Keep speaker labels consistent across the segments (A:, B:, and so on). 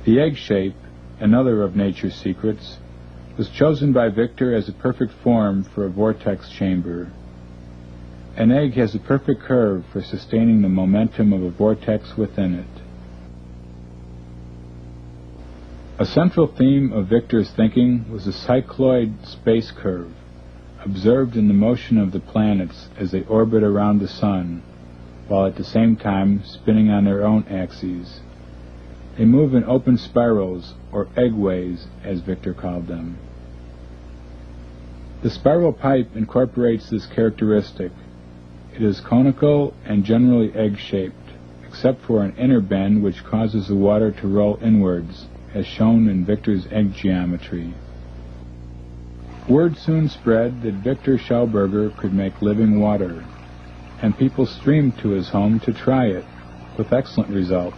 A: The egg shape, another of nature's secrets, was chosen by Viktor as a perfect form for a vortex chamber. An egg has a perfect curve for sustaining the momentum of a vortex within it. A central theme of Viktor's thinking was the cycloid space curve, observed in the motion of the planets as they orbit around the Sun, while at the same time spinning on their own axes. They move in open spirals, or eggways, as Viktor called them. The spiral pipe incorporates this characteristic. It is conical and generally egg-shaped, except for an inner bend which causes the water to roll inwards, as shown in Viktor's egg geometry. Word soon spread that Viktor Schauberger could make living water, and people streamed to his home to try it, with excellent results.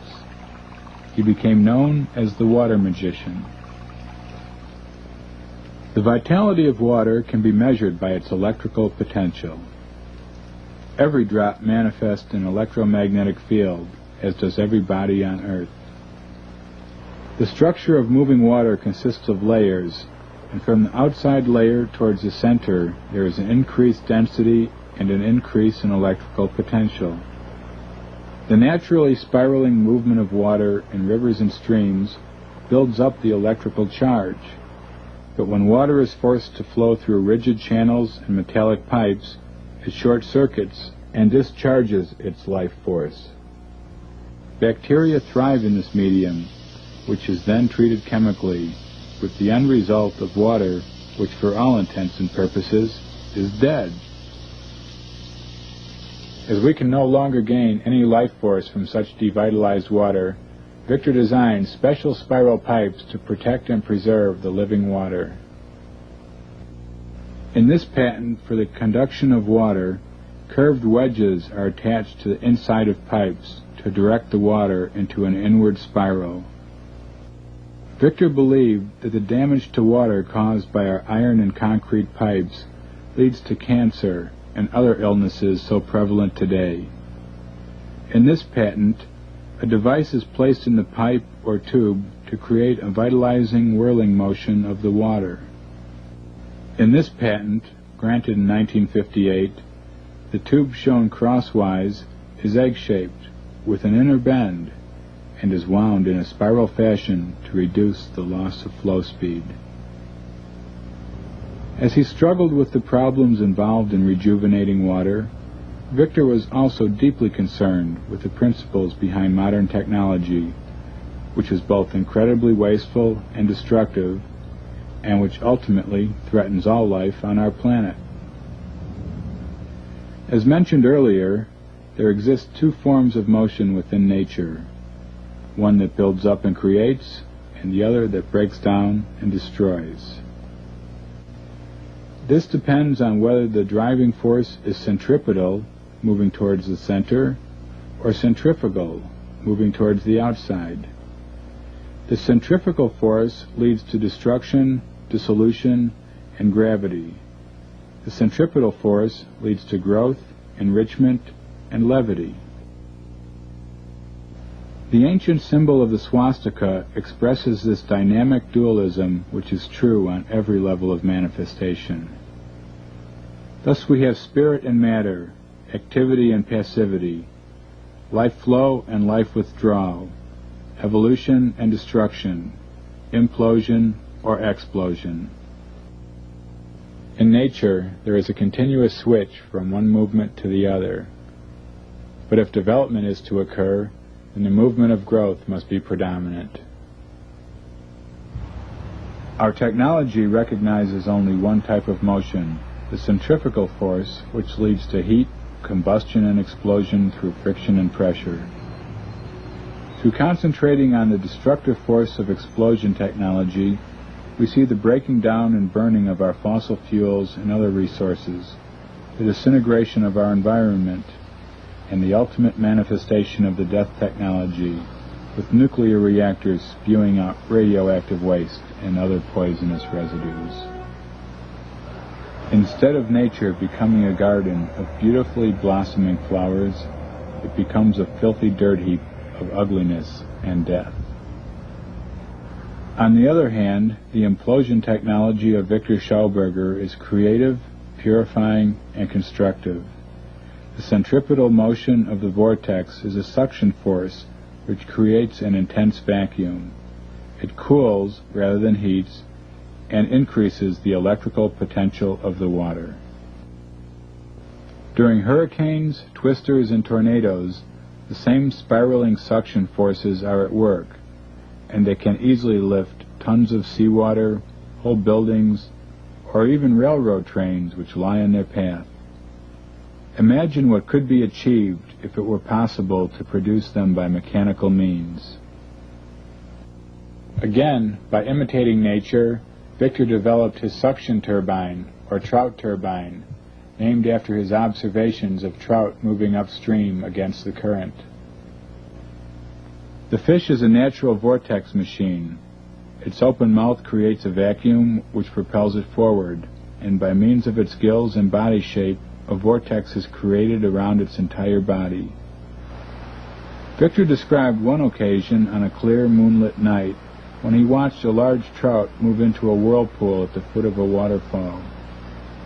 A: He became known as the water magician. The vitality of water can be measured by its electrical potential. Every drop manifests an electromagnetic field, as does every body on Earth. The structure of moving water consists of layers, and from the outside layer towards the center there is an increased density and an increase in electrical potential. The naturally spiraling movement of water in rivers and streams builds up the electrical charge, but when water is forced to flow through rigid channels and metallic pipes, it short-circuits and discharges its life force. Bacteria thrive in this medium, which is then treated chemically, with the end result of water, which for all intents and purposes is dead. As we can no longer gain any life force from such devitalized water, Viktor designed special spiral pipes to protect and preserve the living water. In this patent for the conduction of water, curved wedges are attached to the inside of pipes to direct the water into an inward spiral. Viktor believed that the damage to water caused by our iron and concrete pipes leads to cancer and other illnesses so prevalent today. In this patent, a device is placed in the pipe or tube to create a vitalizing whirling motion of the water. In this patent, granted in 1958, the tube shown crosswise is egg-shaped with an inner bend and is wound in a spiral fashion to reduce the loss of flow speed. As he struggled with the problems involved in rejuvenating water, Viktor was also deeply concerned with the principles behind modern technology, which is both incredibly wasteful and destructive, and which ultimately threatens all life on our planet. As mentioned earlier, there exist two forms of motion within nature, one that builds up and creates, and the other that breaks down and destroys. This depends on whether the driving force is centripetal, moving towards the center, or centrifugal, moving towards the outside. The centrifugal force leads to destruction, dissolution, and gravity. The centripetal force leads to growth, enrichment, and levity. The ancient symbol of the swastika expresses this dynamic dualism which is true on every level of manifestation. Thus we have spirit and matter, activity and passivity, life flow and life withdrawal, evolution and destruction, implosion or explosion. In nature, there is a continuous switch from one movement to the other. But if development is to occur, then the movement of growth must be predominant. Our technology recognizes only one type of motion, the centrifugal force, which leads to heat, combustion, and explosion through friction and pressure. Through concentrating on the destructive force of explosion technology, we see the breaking down and burning of our fossil fuels and other resources, the disintegration of our environment, and the ultimate manifestation of the death technology, with nuclear reactors spewing out radioactive waste and other poisonous residues. Instead of nature becoming a garden of beautifully blossoming flowers, it becomes a filthy dirt heap of ugliness and death. On the other hand, the implosion technology of Viktor Schauberger is creative, purifying, and constructive. The centripetal motion of the vortex is a suction force which creates an intense vacuum. It cools rather than heats and increases the electrical potential of the water. During hurricanes, twisters, and tornadoes, the same spiraling suction forces are at work, and they can easily lift tons of seawater, whole buildings, or even railroad trains which lie in their path. Imagine what could be achieved if it were possible to produce them by mechanical means. Again, by imitating nature, Viktor developed his suction turbine, or trout turbine, named after his observations of trout moving upstream against the current. The fish is a natural vortex machine. Its open mouth creates a vacuum which propels it forward, and by means of its gills and body shape, a vortex is created around its entire body. Viktor described one occasion on a clear moonlit night when he watched a large trout move into a whirlpool at the foot of a waterfall.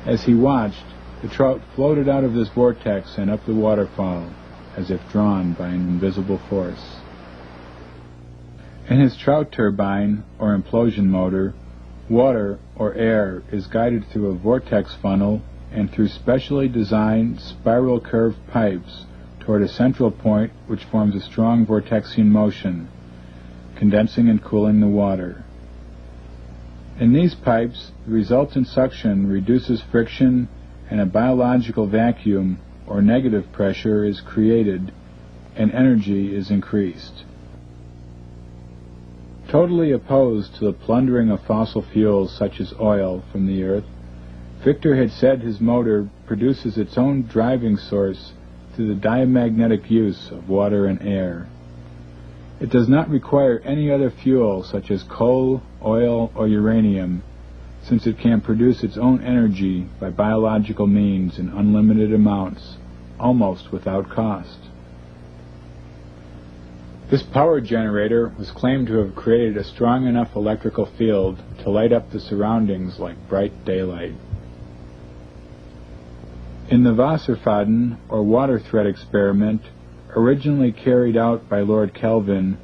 A: As he watched, the trout floated out of this vortex and up the waterfall, as if drawn by an invisible force. In his trout turbine, or implosion motor, water, or air, is guided through a vortex funnel and through specially designed spiral curved pipes toward a central point which forms a strong vortexian motion, condensing and cooling the water. In these pipes, the resultant suction reduces friction and a biological vacuum, or negative pressure, is created and energy is increased. Totally opposed to the plundering of fossil fuels such as oil from the earth, Viktor had said his motor produces its own driving source through the diamagnetic use of water and air. It does not require any other fuel such as coal, oil, or uranium, since it can produce its own energy by biological means in unlimited amounts, almost without cost. This power generator was claimed to have created a strong enough electrical field to light up the surroundings like bright daylight. In the Wasserfaden, or water thread experiment, originally carried out by Lord Kelvin,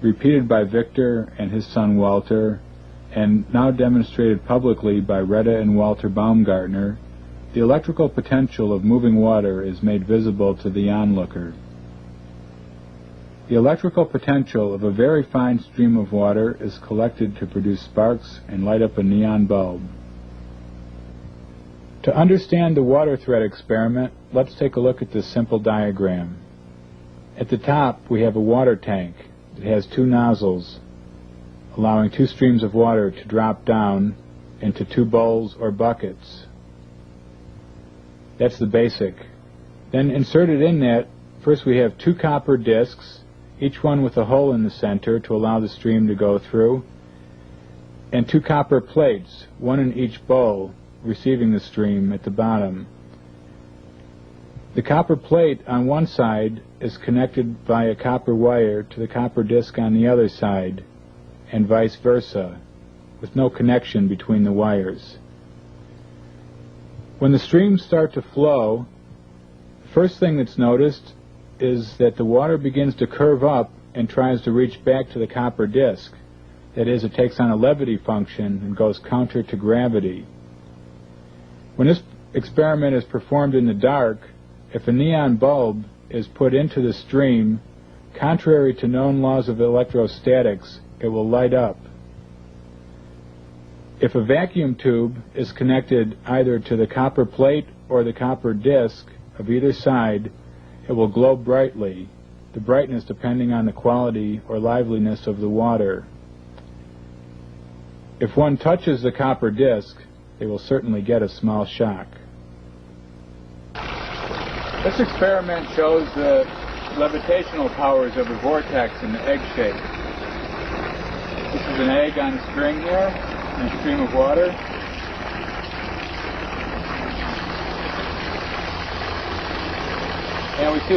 A: repeated by Viktor and his son Walter, and now demonstrated publicly by Retta and Walter Baumgartner, the electrical potential of moving water is made visible to the onlooker. The electrical potential of a very fine stream of water is collected to produce sparks and light up a neon bulb. To understand the water thread experiment, let's take a look at this simple diagram. At the top, we have a water tank that has two nozzles, allowing two streams of water to drop down into two bowls or buckets. That's the basic. Then inserted in that, first we have two copper discs, each one with a hole in the center to allow the stream to go through, and two copper plates, one in each bowl, receiving the stream at the bottom. The copper plate on one side is connected via copper wire to the copper disc on the other side, and vice versa, with no connection between the wires. When the streams start to flow, the first thing that's noticed is that the water begins to curve up and tries to reach back to the copper disc. That is, it takes on a levity function and goes counter to gravity. When this experiment is performed in the dark, if a neon bulb is put into the stream, contrary to known laws of electrostatics, it will light up. If a vacuum tube is connected either to the copper plate or the copper disc of either side, it will glow brightly, the brightness depending on the quality or liveliness of the water. If one touches the copper disc, they will certainly get a small shock. This experiment shows the levitational powers of a vortex in the egg shape. This is an egg on a string here, in a stream of water. And we see